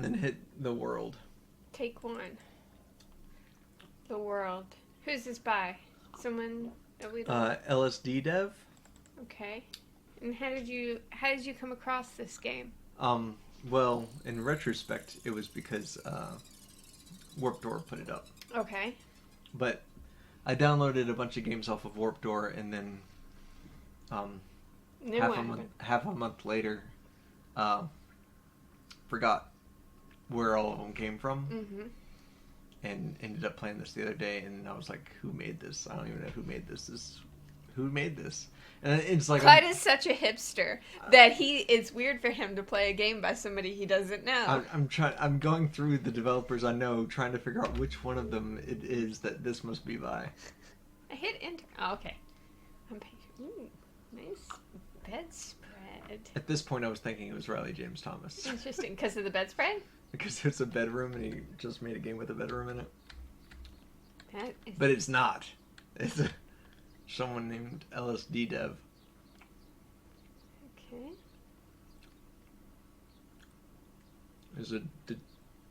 then hit the world. Take 1. The world. Who's this by? Someone that we don't... lsddev. Okay. And how did you come across this game? Well, in retrospect, it was because Warped Door put it up. Okay. But I downloaded a bunch of games off of Warped Door, and then half a month later, forgot where all of them came from, and ended up playing this the other day, and I was like, "Who made this? I don't even know who made this. Who made this?" And it's like Clyde is such a hipster that it's weird for him to play a game by somebody he doesn't know. I'm going through the developers I know, trying to figure out which one of them it is that this must be by. I hit enter. Oh, okay. I'm patient. Ooh, nice bedspread. At this point, I was thinking it was Riley James Thomas. Interesting, because of the bedspread? Because it's a bedroom, and he just made a game with a bedroom in it. But it's not. It's someone named lsddev. Okay. There's a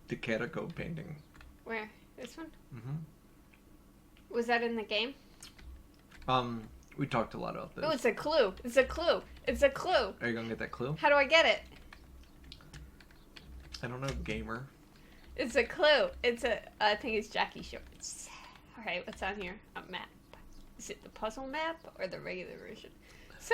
Decadico painting. Where? This one? Mm-hmm. Was that in the game? We talked a lot about this. Oh, it's a clue. It's a clue. It's a clue. Are you gonna get that clue? How do I get it? I don't know, gamer. It's a clue. I think it's Jackie Shorts. Alright, what's on here? A map. Is it the puzzle map or the regular version? So,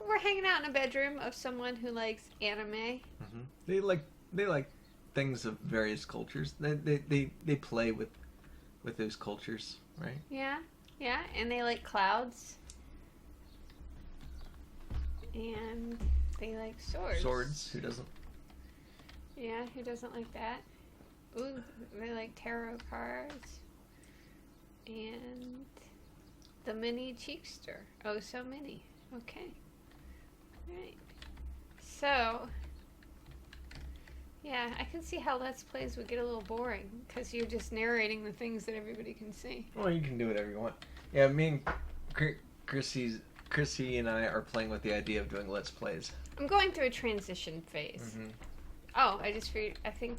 we're hanging out in a bedroom of someone who likes anime. Mm-hmm. They like things of various cultures. They play with those cultures, right? Yeah, and they like clouds. And they like swords. Swords, who doesn't? Yeah, who doesn't like that? Ooh, they like tarot cards. And the mini cheekster. Oh, so many. Okay. Alright. So, yeah, I can see how Let's Plays would get a little boring, because you're just narrating the things that everybody can see. Well, you can do whatever you want. Yeah, me and Chrissy and I are playing with the idea of doing Let's Plays. I'm going through a transition phase. Mm-hmm. Oh, I just figured, I think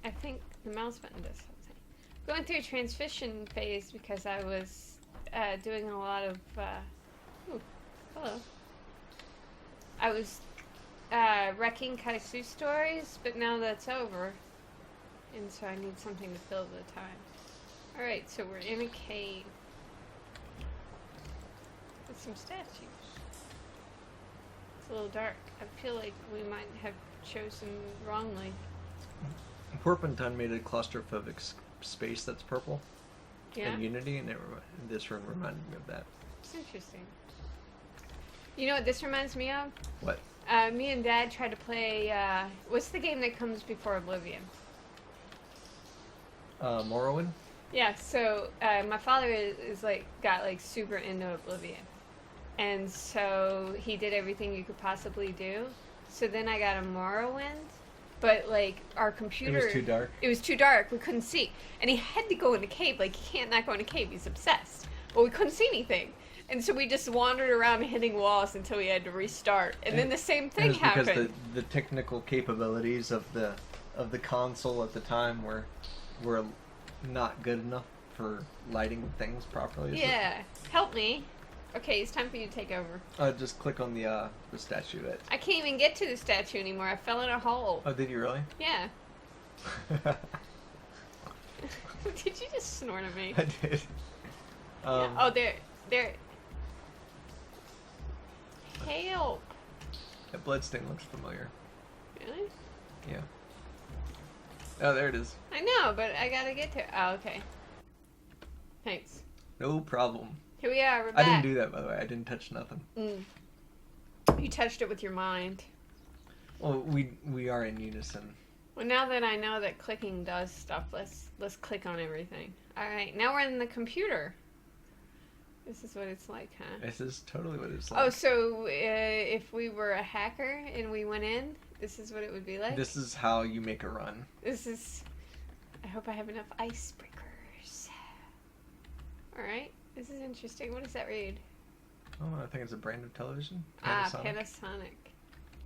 the mouse button does something. Going through a transition phase because I was doing a lot of, ooh, hello. I was wrecking kaisu stories, but now that's over. And so I need something to fill the time. Alright, so we're in a cave. With some statues. It's a little dark. I feel like we might have chosen wrongly. Porpentine made a claustrophobic space that's purple. Yeah? In Unity, and this room reminded me of that. It's interesting. You know what this reminds me of? What? Me and Dad tried to play, what's the game that comes before Oblivion? Morrowind? Yeah, so, my father got super into Oblivion. And so, he did everything you could possibly do. So then I got a Morrowind, but, our computer... It was too dark? It was too dark, we couldn't see. And he had to go in a cave, he can't not go in a cave, he's obsessed. But we couldn't see anything. And so we just wandered around hitting walls until we had to restart. And then the same thing happened. Because the technical capabilities of the console at the time were not good enough for lighting things properly. Yeah. Help me. Okay, it's time for you to take over. Just click on the statuette. I can't even get to the statue anymore. I fell in a hole. Oh, did you really? Yeah. Did you just snort at me? I did. Yeah. Oh, there. Help. That bloodstain looks familiar. Really? Yeah. Oh, there it is. I know, but I gotta get to it. Oh, okay. Thanks. No problem. Here we are, we're back. I didn't do that, by the way. I didn't touch nothing. You touched it with your mind. Well, we are in unison. Well, now that I know that clicking does stuff, let's click on everything. Alright, now we're in the computer. This is what it's like, huh? This is totally what it's like. Oh, so if we were a hacker and we went in, this is what it would be like? This is how you make a run. I hope I have enough icebreakers. Alright, this is interesting. What does that read? Oh, I think it's a brand of television. Panasonic.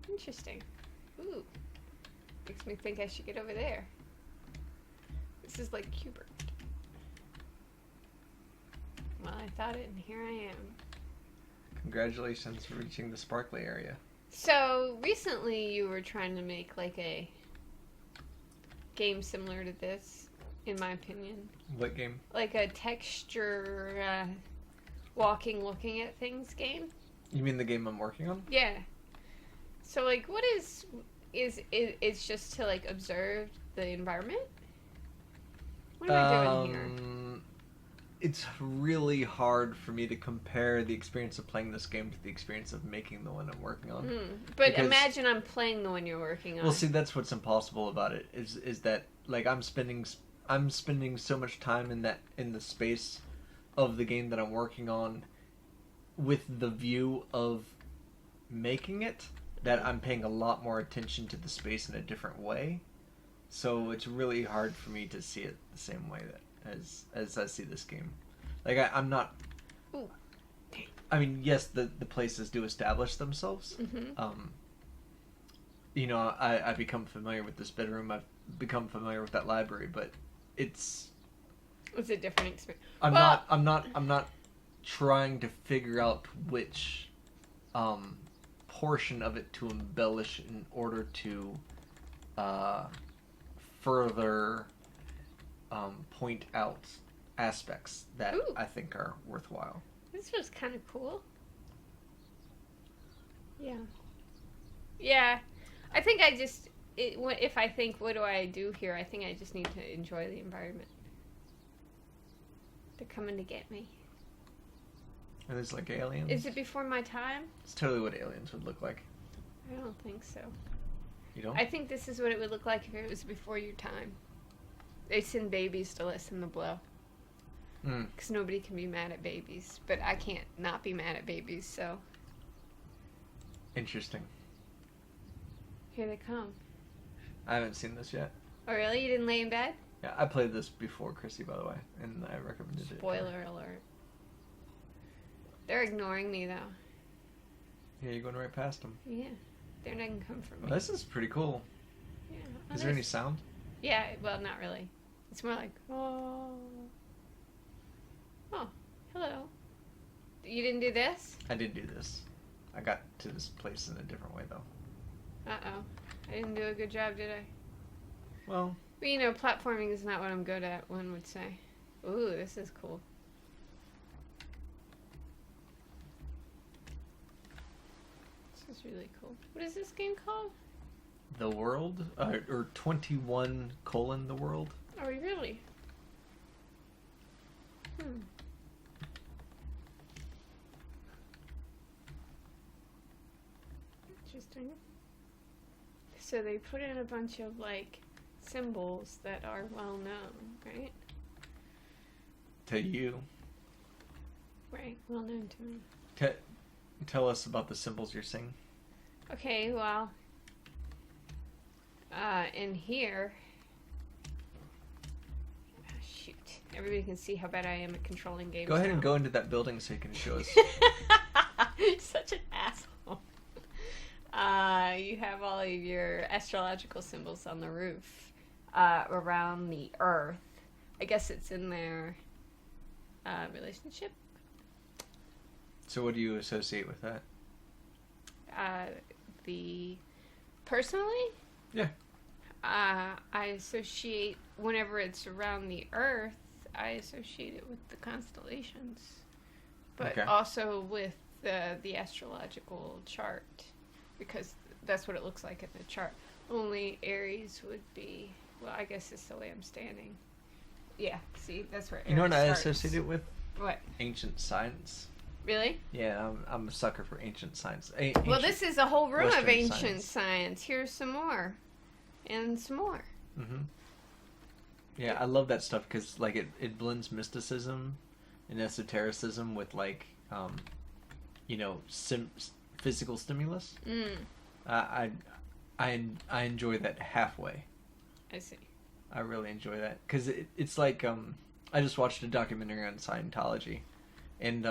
Interesting. Ooh. Makes me think I should get over there. This is like Cubert. Well, I thought it, and here I am. Congratulations for reaching the sparkly area. So, recently you were trying to make, like, a game similar to this, in my opinion. What game? Like a texture, walking, looking at things game. You mean the game I'm working on? Yeah. So, like, what is it's just to, like, observe the environment? What am I doing here? It's really hard for me to compare the experience of playing this game to the experience of making the one I'm working on. But imagine I'm playing the one you're working on. Well, see, that's what's impossible about it is that, like, I'm spending so much time in the space of the game that I'm working on with the view of making it, that I'm paying a lot more attention to the space in a different way. So it's really hard for me to see it the same way as I see this game. Like, I'm not... Ooh. I mean, yes, the places do establish themselves. You know, I become familiar with this bedroom. I've become familiar with that library, but it's a different experience. I'm not trying to figure out which portion of it to embellish in order to further point out aspects that I think are worthwhile. This was kind of cool. Yeah. Yeah. I think I just... if I think, what do I do here? I think I just need to enjoy the environment. They're coming to get me. Are these like aliens? Is it before my time? It's totally what aliens would look like. I don't think so. You don't? I think this is what it would look like if it was before your time. They send babies to lessen the blow. Because nobody can be mad at babies. But I can't not be mad at babies, so... Interesting. Here they come. I haven't seen this yet. Oh, really? You didn't lay in bed? Yeah, I played this before Chrissy, by the way, and I recommended it. Spoiler alert. They're ignoring me, though. Yeah, you're going right past them. Yeah. They're not gonna come for me. Well, this is pretty cool. Yeah. Is there any sound? Yeah, well, not really. It's more like, oh. Oh, hello. You didn't do this? I did do this. I got to this place in a different way, though. Uh-oh. I didn't do a good job, did I? Well... But, you know, platforming is not what I'm good at, one would say. Ooh, this is cool. This is really cool. What is this game called? The World? Or 21 : The World? Are we really? Interesting. So they put in a bunch of, like, symbols that are well known, right? To you. Right, well known to me. Tell us about the symbols you're seeing. Okay, well, in here, shoot, everybody can see how bad I am at controlling games. Go ahead now. and go into that building so you can show us. Such an asshole. You have all of your astrological symbols on the roof, around the Earth. I guess it's in their relationship. So what do you associate with that? Personally? Yeah. I associate, whenever it's around the Earth, I associate it with the constellations. But also with the astrological chart. Because that's what it looks like in the chart. Only Aries would be, well, I guess it's the way I'm standing. Yeah, see, that's where Aries You know what I starts. associate it with? What? Ancient science. Really? Yeah, I'm a sucker for ancient science. Well, this is a whole room Western of ancient science. Here's some more. And some more. Mm-hmm. Yeah, I love that stuff because, like, it blends mysticism and esotericism with, like, you know, physical stimulus. I enjoy that halfway. I see. I really enjoy that because it's like I just watched a documentary on Scientology, and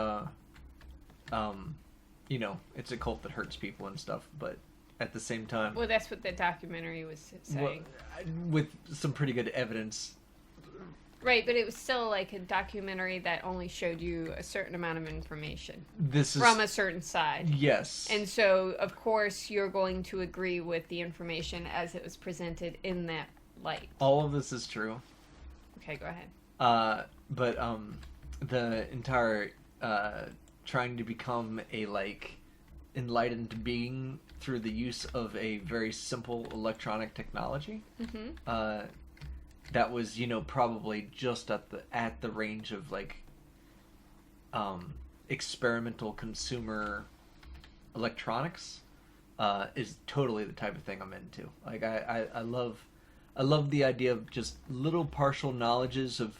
you know, it's a cult that hurts people and stuff, but at the same time. Well, that's what the documentary was saying. Well, with some pretty good evidence. Right, but it was still like a documentary that only showed you a certain amount of information This is from a certain side. Yes. And so, of course, you're going to agree with the information as it was presented in that light. All of this is true. Okay, go ahead. But the entire trying to become a like enlightened being through the use of a very simple electronic technology. Mm-hmm. That was, probably just at the range of like experimental consumer electronics is totally the type of thing I'm into. Like I love the idea of just little partial knowledges of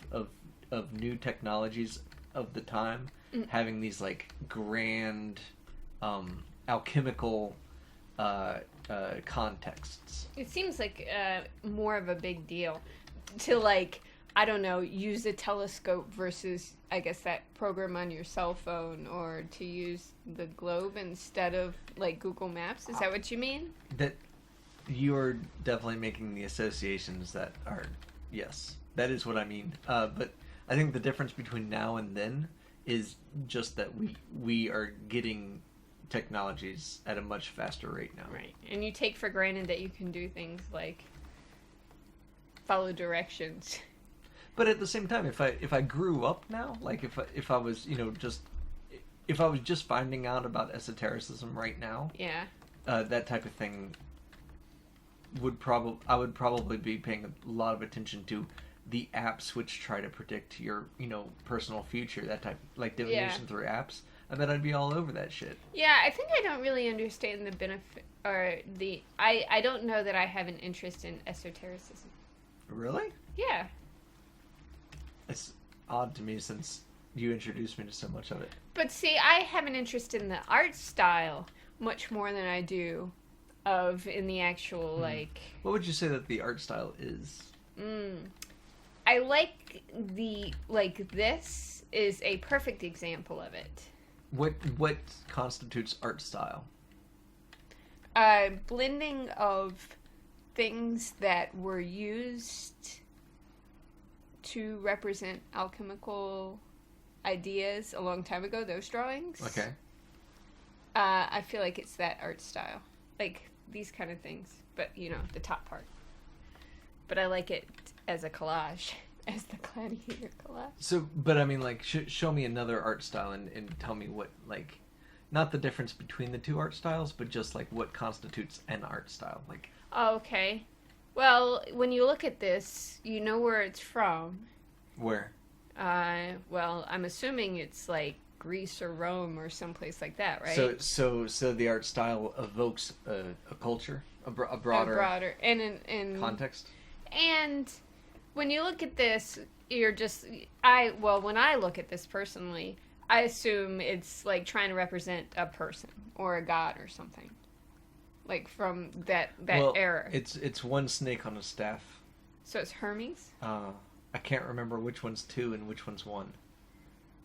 new technologies of the time, having these like grand alchemical contexts. It seems like more of a big deal to, like, I don't know, use a telescope versus, I guess, that program on your cell phone, or to use the globe instead of, like, Google Maps. Is that what you mean? That you're definitely making the associations that are, yes, that is what I mean. But I think the difference between now and then is just that we are getting technologies at a much faster rate now. Right. And you take for granted that you can do things like follow directions. But at the same time, if I grew up now, like if I was if I was just finding out about esotericism right now, Yeah. That type of thing I would probably be paying a lot of attention to the apps which try to predict your personal future, that type, like divination through apps. I bet I'd be all over that shit. Yeah, I think I don't really understand the benefit, or I don't know that I have an interest in esotericism. Really? Yeah. It's odd to me since you introduced me to so much of it. But see, I have an interest in the art style much more than I do in the actual, like... What would you say that the art style is? I like this is a perfect example of it. What constitutes art style? Blending of things that were used to represent alchemical ideas a long time ago, those drawings. Okay. I feel like it's that art style. Like, these kind of things. But, the top part. But I like it as a collage. As the gladiator collage. So, but I mean, like, show me another art style and tell me what, like, not the difference between the two art styles, but just, like, what constitutes an art style. Like. Oh, okay. Well, when you look at this, you know where it's from. Where? Well, I'm assuming it's, like, Greece or Rome or someplace like that, right? So the art style evokes a culture, a broader and context. And when you look at this, when I look at this personally, I assume it's like trying to represent a person or a god or something, like from that era. It's one snake on a staff. So it's Hermes. I can't remember which one's two and which one's one.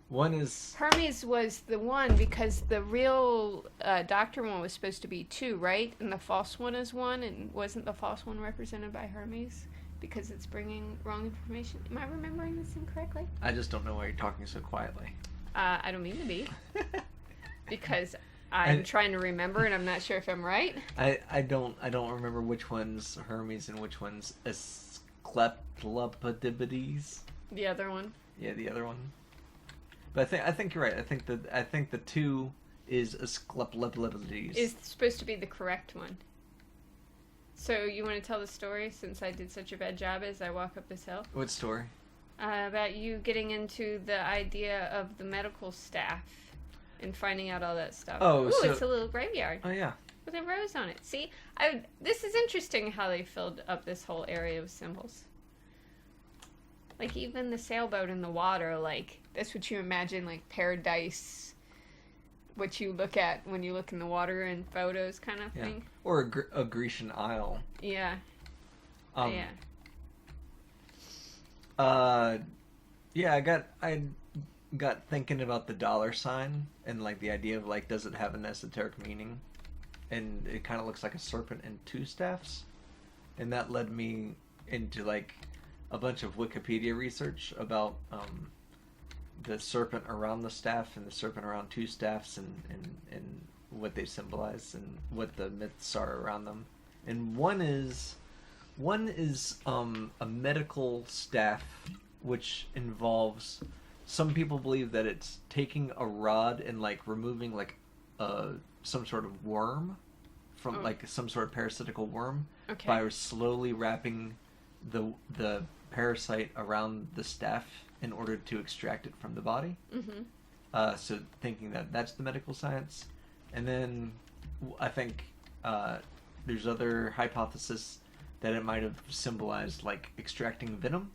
One is... Hermes was the one because the real doctor one was supposed to be two, right? And the false one is one, and wasn't the false one represented by Hermes? Because it's bringing wrong information. Am I remembering this incorrectly? I just don't know why you're talking so quietly. I don't mean to be. Because I'm trying to remember, and I'm not sure if I'm right. I don't remember which one's Hermes and which one's Asclepiades. The other one. Yeah, the other one. But I think you're right. I think the two is Asclepiades. Is supposed to be the correct one. So you want to tell the story since I did such a bad job as I walk up this hill? What story? About you getting into the idea of the medical staff and finding out all that stuff. Oh, so it's a little graveyard. Oh yeah. With a rose on it. See, this is interesting how they filled up this whole area with symbols. Like even the sailboat in the water, like that's what you imagine, like paradise. What you look at when you look in the water in photos, kind of thing. Or a Grecian isle. Yeah. Yeah. I got thinking about the dollar sign and like the idea of like, does it have an esoteric meaning? and it kind of looks like a serpent and two staffs, and that led me into like a bunch of Wikipedia research about the serpent around the staff and the serpent around two staffs, and what they symbolize and what the myths are around them. And one is a medical staff, which involves, some people believe that it's taking a rod and like removing like some sort of worm from like some sort of parasitical worm, by slowly wrapping the parasite around the staff in order to extract it from the body. So thinking that that's the medical science. And then I think there's other hypothesis that it might have symbolized like extracting venom.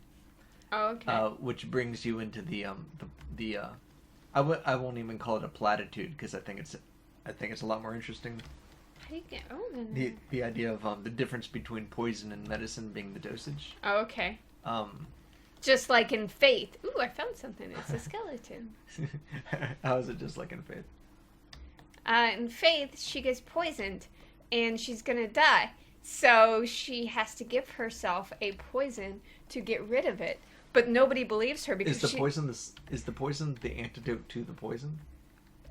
Which brings you into the I won't even call it a platitude, because I think it's a lot more interesting. How do you get over that? The idea of the difference between poison and medicine being the dosage. Just like in Faith. Ooh, I found something. It's a skeleton. How is it just like in Faith? In Faith, she gets poisoned, and she's gonna die. So she has to give herself a poison to get rid of it. But nobody believes her because is the poison the antidote to the poison?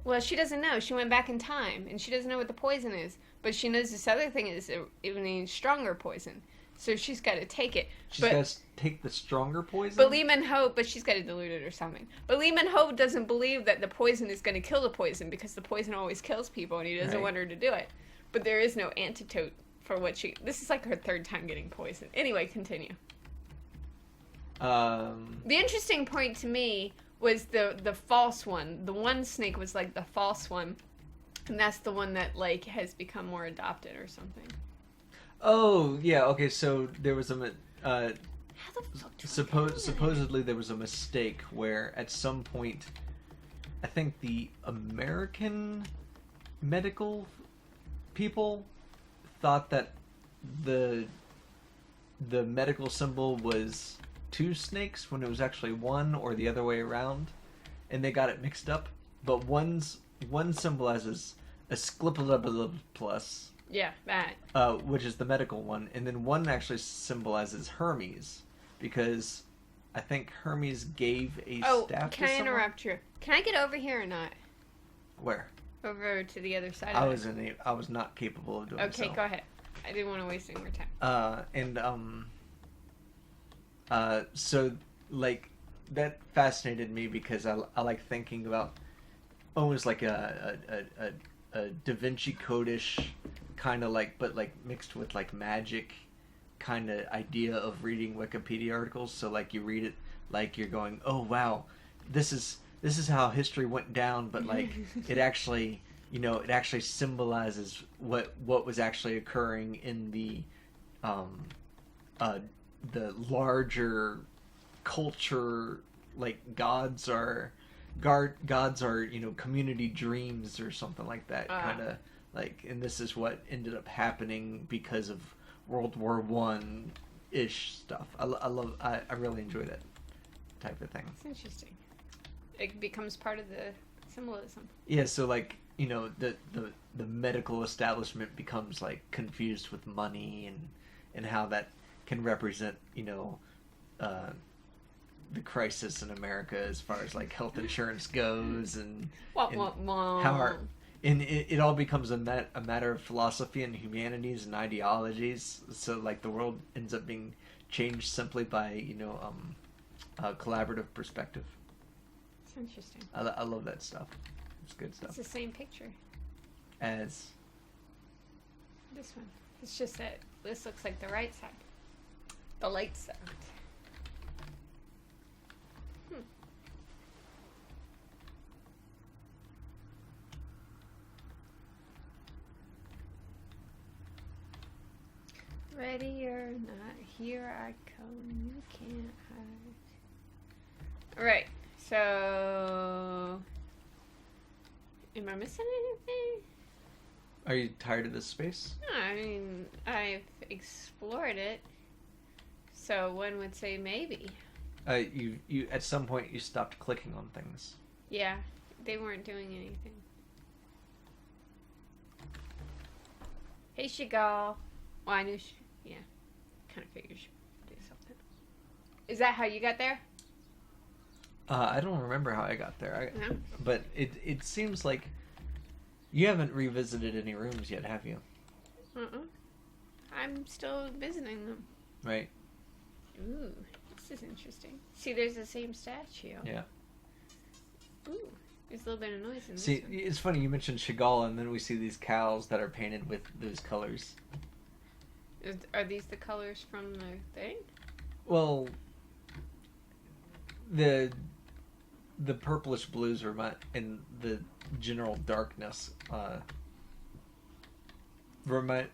Well, she doesn't know. She went back in time, and she doesn't know what the poison is. But she knows this other thing is an even stronger poison. So she's got to take it. She's got to take the stronger poison? But Lehman Hope, but she's got to dilute it or something. But Lehman Hope doesn't believe that the poison is going to kill the poison, because the poison always kills people, and he doesn't want her to do it. But there is no antidote for what she... This is like her third time getting poisoned. Anyway, continue. The interesting point to me was the false one. The one snake was like the false one, and that's the one that like has become more adopted or something. Oh yeah, okay. So there was How the fuck supposedly there was a mistake where at some point, I think the American medical people thought that the medical symbol was two snakes when it was actually one, or the other way around, and they got it mixed up. But one symbolizes Asclepius, that which is the medical one, and then one actually symbolizes Hermes, because I think Hermes gave a staff to someone. Can I interrupt you? Can I get over here or not? Where? Over to the other side. I was not capable of doing so. Okay, go ahead. I didn't want to waste any more time. So like that fascinated me, because I like thinking about almost like a Da Vinci Code-ish kind of like, but like mixed with like magic kind of idea of reading Wikipedia articles. So like you read it like you're going, oh wow, this is how history went down, but like it actually symbolizes what was actually occurring in the larger culture. Like gods are community dreams or something like that, kind of like, and this is what ended up happening because of World War I ish stuff. I really enjoy that type of thing. It's interesting. It becomes part of the symbolism. Yeah, so like, the medical establishment becomes like confused with money and how that can represent, the crisis in America as far as like health insurance goes, and how it all becomes a matter of philosophy and humanities and ideologies. So like the world ends up being changed simply by a collaborative perspective. It's interesting. I love that stuff. It's good stuff. It's the same picture as this one. It's just that this looks like the right side, the light side. Ready or not, here I come, you can't hide. Alright, so... Am I missing anything? Are you tired of this space? No, I mean, I've explored it, so one would say maybe. You at some point you stopped clicking on things. Yeah, they weren't doing anything. Hey, Shigal. Well, I knew yeah. Kind of figured she'd do something. Is that how you got there? I don't remember how I got there. No? But it seems like you haven't revisited any rooms yet, have you? I'm still visiting them. Right. Ooh, this is interesting. See, there's the same statue. Yeah. Ooh, there's a little bit of noise in this See, one. it's funny, you mentioned Chagall, and then we see these cows that are painted with those colors. Are these the colors from the thing? Well, the purplish blues and the general darkness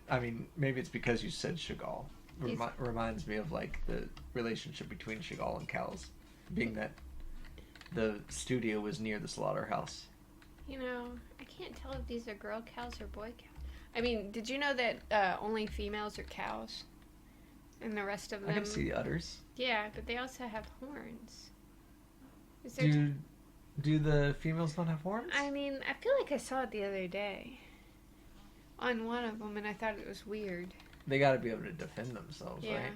I mean, maybe it's because you said Chagall. Reminds me of like the relationship between Chagall and cows, being that the studio was near the slaughterhouse. You know, I can't tell if these are girl cows or boy cows. I mean, did you know that only females are cows? And the rest of them... I can see udders. Yeah, but they also have horns. Do the females not have horns? I mean, I feel like I saw it the other day. On one of them, and I thought it was weird. They gotta be able to defend themselves, yeah. Right?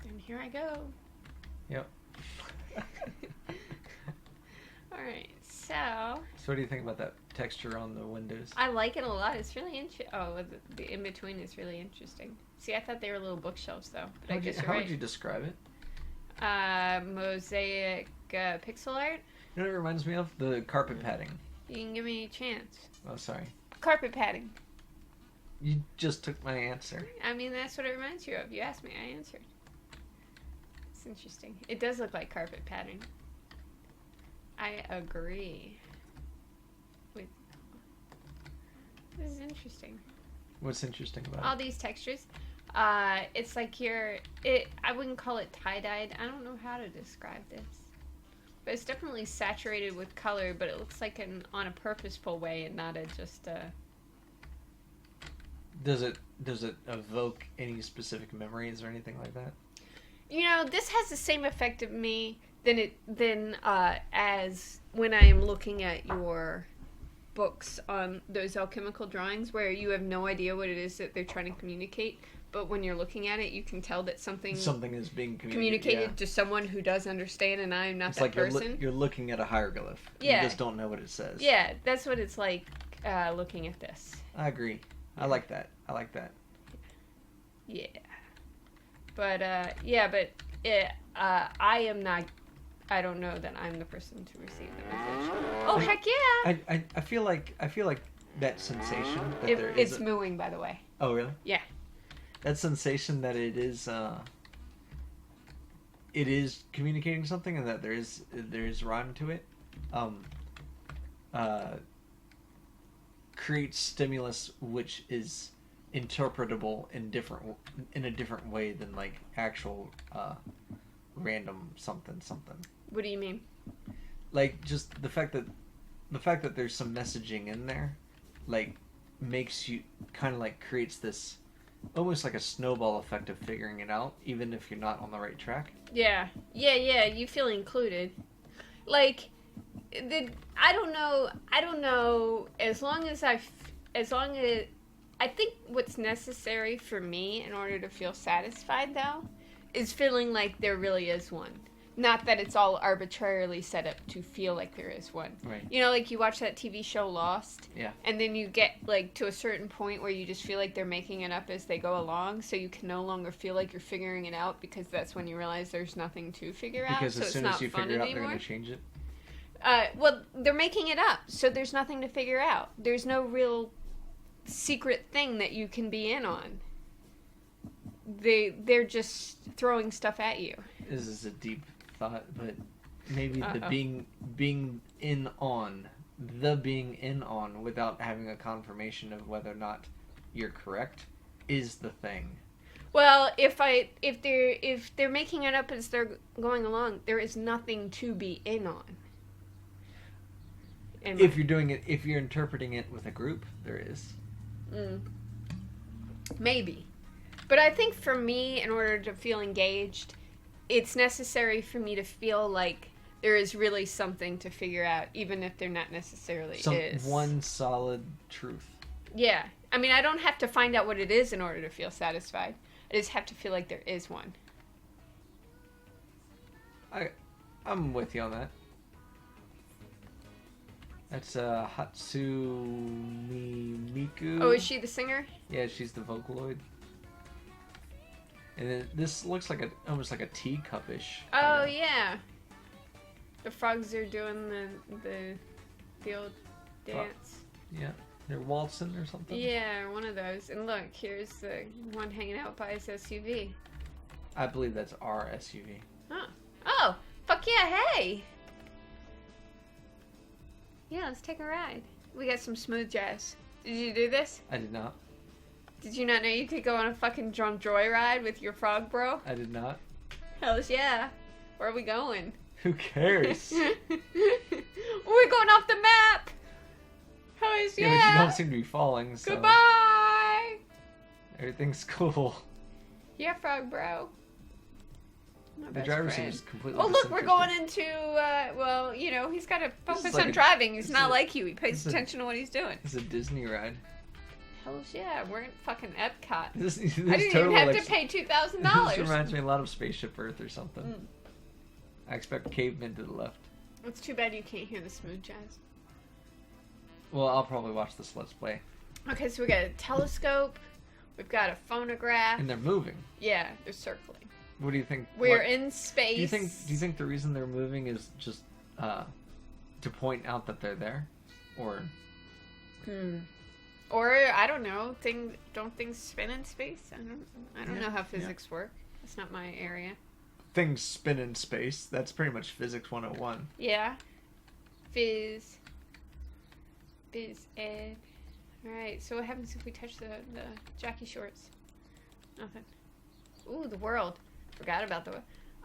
And here I go. Yep. Alright, so what do you think about that texture on the windows? I like it a lot. It's really interesting. Oh, the in-between is really interesting. See, I thought they were little bookshelves, though. But I guess you're right. How would you describe it? Mosaic pixel art. You know what it reminds me of? The carpet padding. You can give me a chance. Oh, sorry. Carpet padding. You just took my answer. I mean, that's what it reminds you of. You asked me, I answered. It's interesting. It does look like carpet padding. I agree. Wait. This is interesting. What's interesting about All these textures. It's like I wouldn't call it tie-dyed. I don't know how to describe this. But it's definitely saturated with color, but it looks like on a purposeful way and not just a... Does it evoke any specific memories or anything like that? You know, this has the same effect of me as when I am looking at your books on those alchemical drawings where you have no idea what it is that they're trying to communicate, but when you're looking at it, you can tell that something is being communicated to someone who does understand, and I'm not that person. You're looking at a hieroglyph. Yeah. You just don't know what it says. Yeah, that's what it's like looking at this. I agree. I like that. Yeah. But, I am not... I don't know that I'm the person to receive the message. Oh, heck yeah! I feel like that sensation that it's mooing, by the way. Oh, really? Yeah. That sensation that it is communicating something and that there is rhyme to it, creates stimulus which is interpretable in a different way than like actual random something. What do you mean? Like just the fact that there's some messaging in there, like makes you kind of like creates this almost like a snowball effect of figuring it out, even if you're not on the right track. Yeah. You feel included. Like, I don't know. As long as I think what's necessary for me in order to feel satisfied, though, is feeling like there really is one. Not that it's all arbitrarily set up to feel like there is one. Right. You know, like you watch that TV show Lost. Yeah. And then you get like to a certain point where you just feel like they're making it up as they go along, so you can no longer feel like you're figuring it out because that's when you realize there's nothing to figure out. Because so as soon as you figure it out, they're going to change it. Well, they're making it up, so there's nothing to figure out. There's no real secret thing that you can be in on. They're just throwing stuff at you. This is a deep thought, but maybe the being in on without having a confirmation of whether or not you're correct is the thing. Well, if they're making it up as they're going along, there is nothing to be in on. If you're interpreting it with a group, there is. Maybe. But I think for me, in order to feel engaged, it's necessary for me to feel like there is really something to figure out, even if there not necessarily is. One solid truth. Yeah. I mean, I don't have to find out what it is in order to feel satisfied. I just have to feel like there is one. I'm with you on that. That's Hatsune Miku. Oh, is she the singer? Yeah, she's the Vocaloid. And then this looks like almost like a teacup-ish. Oh, yeah. The frogs are doing the old dance. Yeah, they're waltzing or something. Yeah, one of those. And look, here's the one hanging out by his SUV. I believe that's our SUV. Huh. Oh, fuck yeah, hey! Yeah, let's take a ride. We got some smooth jazz. Did you do this? I did not. Did you not know you could go on a fucking drunk joyride with your frog bro? I did not. Hells yeah. Where are we going? Who cares? We're going off the map! Hells yeah! Yeah, but you don't seem to be falling, so... Goodbye! Everything's cool. Yeah, frog bro. My The best driver friend. seems completely Oh, look, we're going disinterested. into, well, you know, he's got to focus like on a- driving. He's this not is a- like you. He pays this is a- attention to what he's doing. It's a Disney ride. Hells yeah, we're in fucking Epcot. This I didn't totally even have like, to pay This $2,000. reminds me a lot of Spaceship Earth or something. Mm. I expect cavemen to the left. It's too bad you can't hear the smooth jazz. Well, I'll probably watch this Let's Play. Okay, so we got a telescope. We've got a phonograph. And they're moving. Yeah, they're circling. What do you think? We're in space. Do you think the reason they're moving is just to point out that they're there, or? Or I don't know. Don't things spin in space? I don't know how physics work. That's not my area. Things spin in space. That's pretty much physics 101. Yeah. Phys ed. Alright, so what happens if we touch the jockey shorts? Nothing. Ooh, the world. Forgot about the...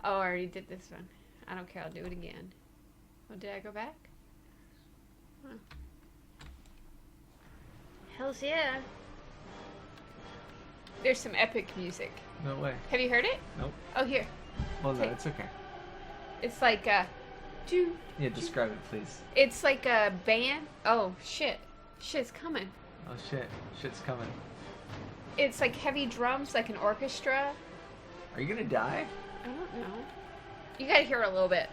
Oh, I already did this one. I don't care, I'll do it again. Oh, did I go back? Huh. Hells yeah. There's some epic music. No way. Have you heard it? Nope. Oh, here. Well, no, it's okay. It's like Yeah, describe it, please. It's like a band. Oh, shit. Shit's coming. Oh shit, shit's coming. It's like heavy drums, like an orchestra. Are you gonna die? I don't know. You gotta hear it a little bit.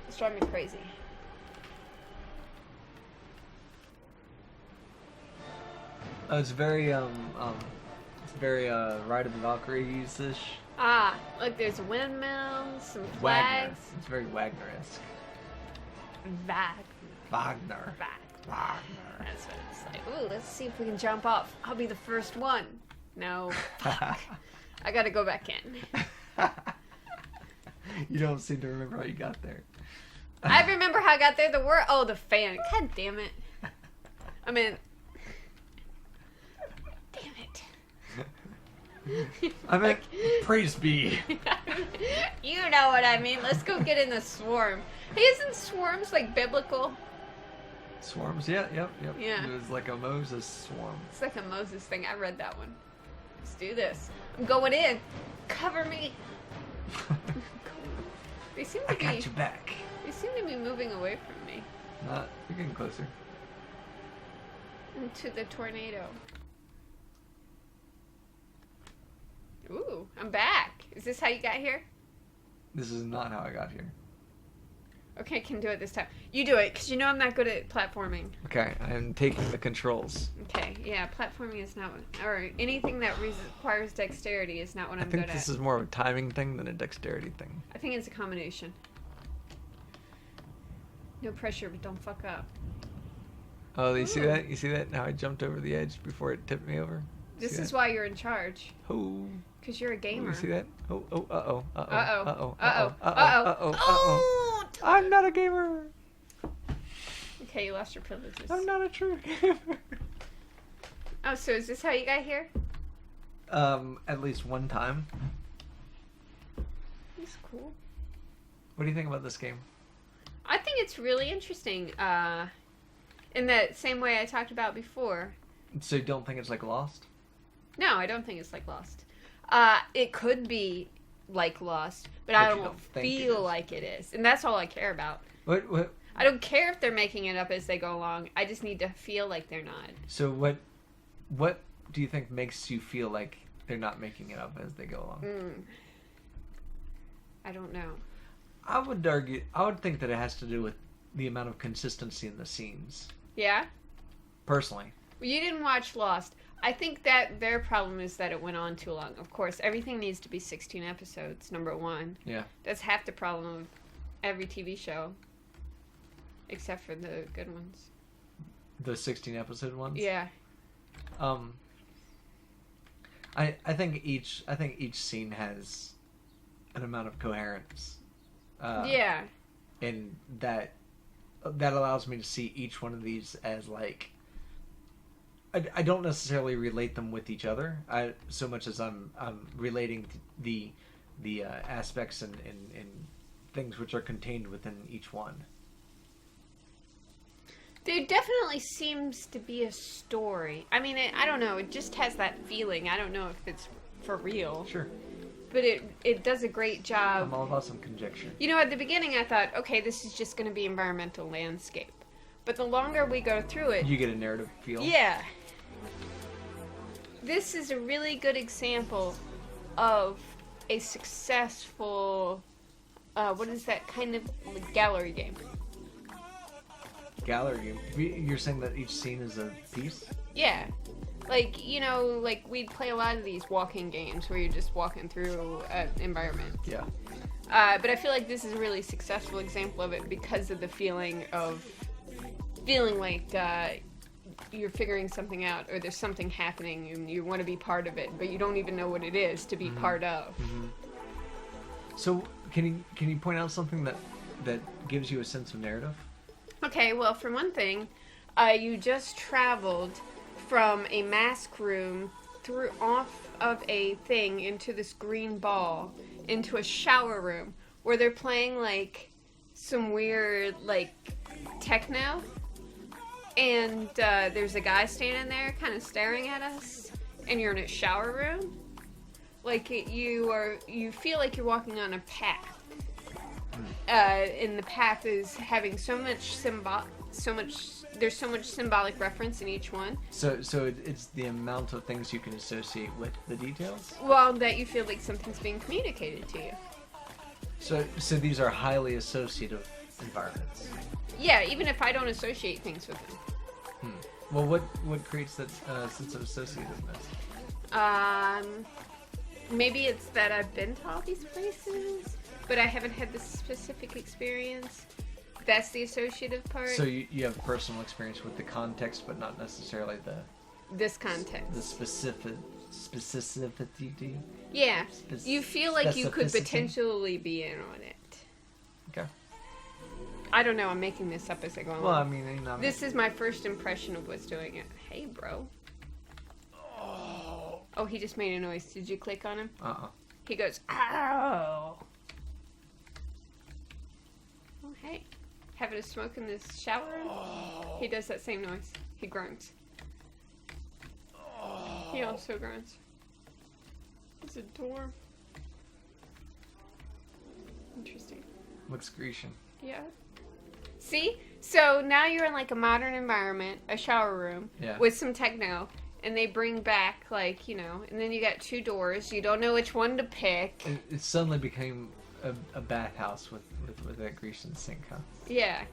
It's driving me crazy. Oh, it's very Ride of the Valkyries-ish. Ah, look, there's windmills, some Wagner. flags. It's very Wagner-esque. Wagner. Wagner. Wagner. That's what it's like. Ooh, let's see if we can jump off. I'll be the first one. No. Fuck. I gotta go back in. You don't seem to remember how you got there. I remember how I got there. Oh, the fan. God damn it. I mean... Damn it. I meant, praise be. You know what I mean. Let's go get in the swarm. Hey, isn't swarms like biblical? Swarms, yeah, yep. Yeah. It was like a Moses swarm. It's like a Moses thing. I read that one. Let's do this. I'm going in. Cover me. They seem to I got your back. They seem to be moving away from me. Not, you're getting closer. Into the tornado. Ooh, I'm back. Is this how you got here? This is not how I got here. Okay, I can do it this time. You do it, because you know I'm not good at platforming. Okay, I'm taking the controls. Okay, yeah, platforming is not what... Or anything that requires dexterity is not what I'm I think good this at. is more of a timing thing than a dexterity thing. I think it's a combination. No pressure, but don't fuck up. Oh, you see Ooh. that? You see that? Now I jumped over the edge before it tipped me over. This See is that? why you're in charge. Oh. Because you're a Oh, gamer. you see that? Oh, uh-oh, uh-oh, Uh-oh. uh-oh, Uh-oh. uh-oh, Uh-oh. uh-oh. Oh! I'm not a gamer. Okay, you lost your privileges. I'm not a true gamer. Oh, so is this how you got here? At least one time. That's cool. What do you think about this game? I think it's really interesting. In that same way I talked about before. So you don't think it's like Lost? No, I don't think it's like Lost. It could be like Lost, but I you don't don't think it feel is. like it is. And that's all I care about. What? I don't care if they're making it up as they go along. I just need to feel like they're not. So what? What do you think makes you feel like they're not making it up as they go along? I don't know. I would think that it has to do with the amount of consistency in the scenes. Yeah? Personally. Well, you didn't watch Lost. I think that their problem is that it went on too long. Of course, everything needs to be 16 episodes, number one. Yeah. That's half the problem of every TV show. Except for the good ones. The 16 episode ones? Yeah. I think each scene has an amount of coherence. Yeah. And that allows me to see each one of these as like I don't necessarily relate them with each other. So much as I'm relating the aspects and things which are contained within each one. There definitely seems to be a story. I mean, I don't know. It just has that feeling. I don't know if it's for real. Sure. But it does a great job. I'm all about some conjecture. You know, at the beginning I thought, okay, this is just going to be environmental landscape. But the longer we go through it... You get a narrative feel? Yeah. This is a really good example of a successful... what is that kind of gallery game? Gallery game? You're saying that each scene is a piece? Yeah. Like, you know, like we'd play a lot of these walking games where you're just walking through an environment. Yeah. But I feel like this is a really successful example of it because of the feeling like you're figuring something out or there's something happening and you want to be part of it, but you don't even know what it is to be part of. Mm-hmm. So, can you point out something that gives you a sense of narrative? Okay, well, for one thing, you just traveled from a mask room off of a thing into this green ball into a shower room where they're playing like some weird like techno, and there's a guy standing there kind of staring at us, and you're in a shower room. Like you feel like you're walking on a path, and the path is having there's so much symbolic reference in each one. So it's the amount of things you can associate with the details? Well, that you feel like something's being communicated to you. So these are highly associative environments? Yeah, even if I don't associate things with them. Well, what creates that sense of associativeness? Maybe it's that I've been to all these places, but I haven't had this specific experience. That's the associative part. So you have personal experience with the context, but not necessarily this context. The specificity. Yeah, you feel like you could specificity? potentially be in on it. Okay. I don't know. I'm making this up as I go along. Well, I mean, this is my first impression of what's doing it. Hey, bro. Oh, he just made a noise. Did you click on him? He goes, ow. Oh, hey. Having a smoke in this shower room? He does that same noise. He grunts. He also grunts. There's a door. Interesting. Looks Grecian. Yeah. See? So now you're in like a modern environment, a shower room, with some techno, and they bring back like, you know, and then you got two doors. You don't know which one to pick. It suddenly became a bathhouse with that Grecian sink, huh? Yeah.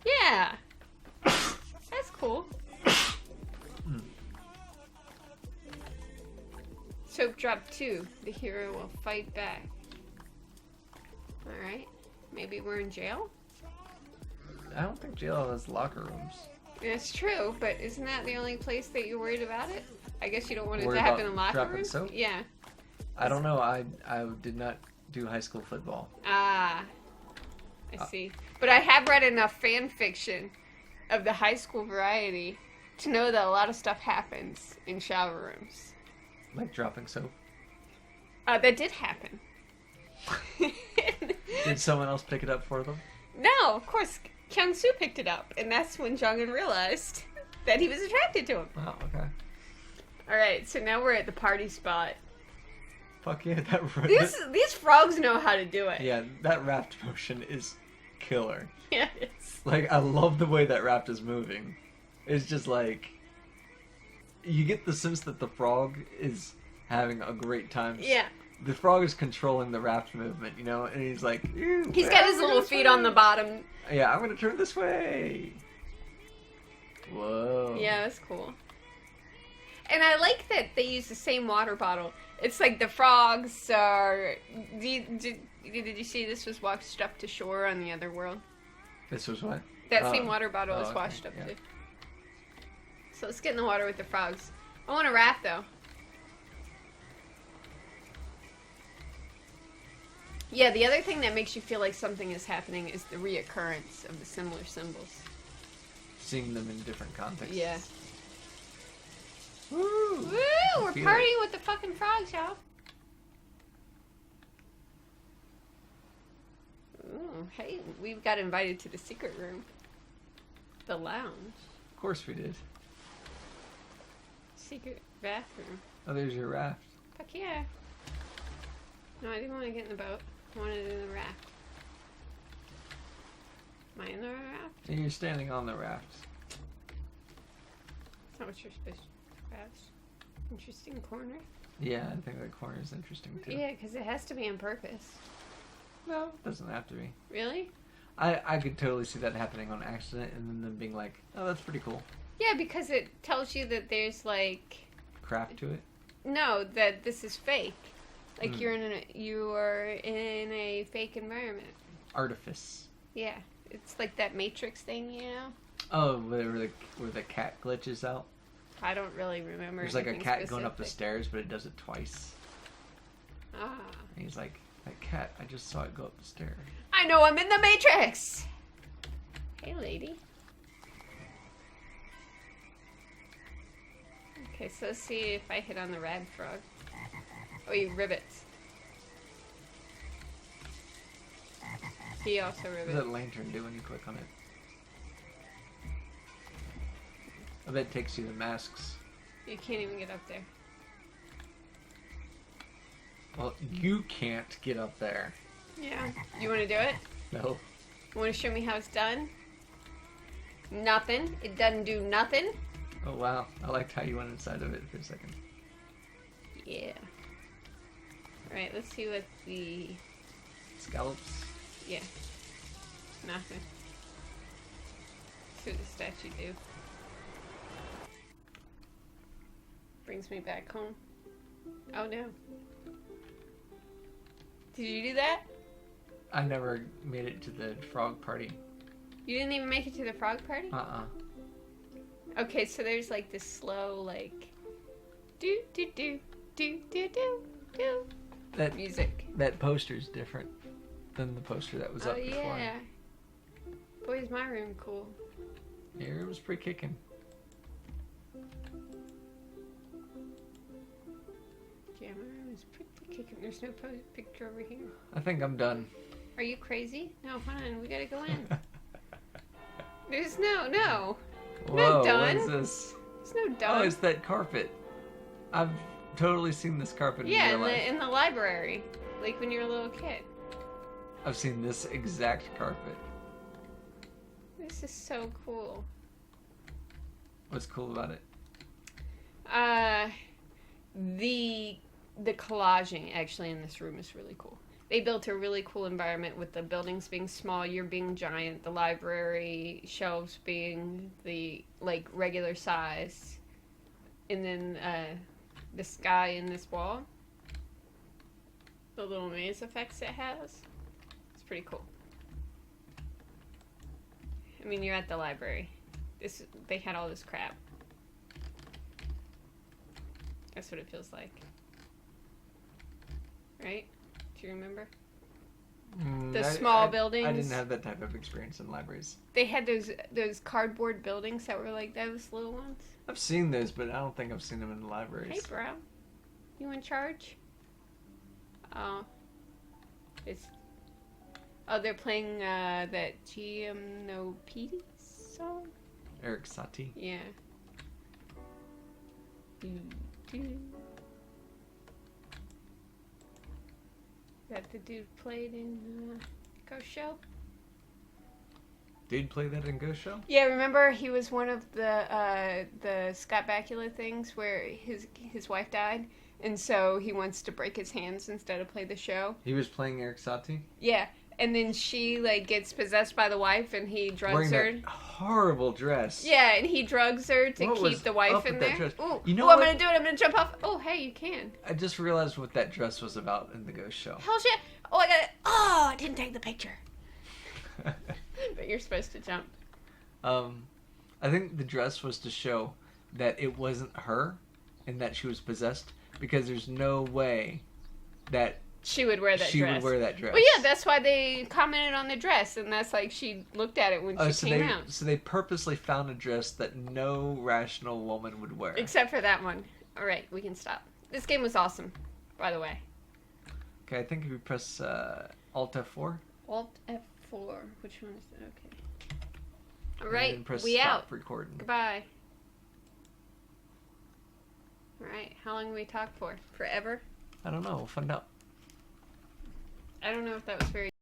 Yeah. That's cool. Soap drop 2. The hero will fight back. Alright. Maybe we're in jail? I don't think jail has locker rooms. It's true, but isn't that the only place that you're worried about it? I guess you don't want it Worried to happen about in locker dropping rooms? soap? Yeah. I don't know. I did not do high school football. Ah. I see. But I have read enough fan fiction of the high school variety to know that a lot of stuff happens in shower rooms. Like dropping soap? That did happen. Did someone else pick it up for them? No, of course. Kyung-soo picked it up, and that's when Jong-un realized that he was attracted to him. Oh, okay. Alright, so now we're at the party spot. Fuck yeah, These frogs know how to do it. Yeah, that raft motion is killer. Yeah, it's... Like, I love the way that raft is moving. It's just like... you get the sense that the frog is having a great time. Yeah. The frog is controlling the raft movement, you know, and he's like, He's got his little feet on the bottom. Yeah, I'm gonna turn this way. Whoa. Yeah, that's cool. And I like that they use the same water bottle. It's like the frogs are... Did you see this was washed up to shore on the other world? This was what? That same water bottle was okay, washed up yeah. too. So let's get in the water with the frogs. I want a raft though. Yeah, the other thing that makes you feel like something is happening is the reoccurrence of the similar symbols. Seeing them in different contexts. Yeah. Woo! Woo! We're partying with the fucking frogs, y'all. Ooh, hey, we got invited to the secret room. The lounge. Of course we did. Secret bathroom. Oh, there's your raft. Fuck yeah. No, I didn't want to get in the boat. I wanted it in the raft. Am I in the raft? And you're standing on the raft. That's not what you're supposed to have. Interesting corner. Yeah, I think that corner is interesting too. Yeah, because it has to be on purpose. No, it doesn't have to be. Really? I could totally see that happening on accident and then them being like, oh, that's pretty cool. Yeah, because it tells you that there's like... Craft to it? No, that this is fake. Like you are in a fake environment. Artifice. Yeah. It's like that Matrix thing, you know? Oh, where the cat glitches out? I don't really remember. There's like a cat specific. going up the stairs, but it does it twice. Ah. And he's like, that cat, I just saw it go up the stairs. I know I'm in the Matrix! Hey, lady. Okay, so let's see if I hit on the rad frog. Oh, he rivets. He also What rivets. does that lantern do when you click on it? I bet it takes you to masks. You can't even get up there. Well, you can't get up there. Yeah. You want to do it? No. You want to show me how it's done? Nothing. It doesn't do nothing. Oh, wow. I liked how you went inside of it for a second. Yeah. Alright, let's see what the... Scallops. Yeah. Nothing. Let's see what the statue do. Brings me back home. Oh no. Did you do that? I never made it to the frog party. You didn't even make it to the frog party? Okay, so there's like this slow, like, do do do do do do do That music. That poster's different than the poster that was up before. Oh yeah. Boy, is my room cool. Yeah, it was pretty kicking. Yeah, my room is pretty kicking. There's no picture over here. I think I'm done. Are you crazy? No, hold on. We gotta go in. There's no. Whoa, Not done. what's this? There's no done. Oh, it's that carpet. I've totally seen this carpet in real life. In the library. Like when you're a little kid. I've seen this exact carpet. This is so cool. What's cool about it? The collaging actually in this room is really cool. They built a really cool environment with the buildings being small, you're being giant, the library shelves being the like regular size, and then the sky in this wall. The little maze effects it has. It's pretty cool. I mean, you're at the library. They had all this crap. That's what it feels like. Right? Do you remember? The small buildings. I didn't have that type of experience in libraries. They had those cardboard buildings that were like those little ones. I've seen those, but I don't think I've seen them in the libraries. Hey, bro. You in charge? Oh. They're playing that GMNOPD song? Eric Satie. Yeah. That the dude played in Ghost Show? Did play that in Ghost Show? Yeah, remember he was one of the Scott Bakula things where his wife died, and so he wants to break his hands instead of play the show. He was playing Eric Satie? Yeah, and then she like gets possessed by the wife, and he drugs her. Wearing that horrible dress. Yeah, and he drugs her to keep the wife in there. Ooh, you know I'm gonna do it. I'm gonna jump off. Oh, hey, you can. I just realized what that dress was about in the Ghost Show. Hell shit! Oh, I got it. Oh, I didn't take the picture. But you're supposed to jump. I think the dress was to show that it wasn't her and that she was possessed, because there's no way that she would wear that dress. Well, yeah, that's why they commented on the dress, and that's like she looked at it when she came out. So they purposely found a dress that no rational woman would wear. Except for that one. All right, we can stop. This game was awesome, by the way. Okay, I think if you press Alt F4. Alt F4. Which one is it? Okay. All right, press we stop out. Recording. Goodbye. All right, how long will we talk for? Forever? I don't know. We'll find out. I don't know if that was very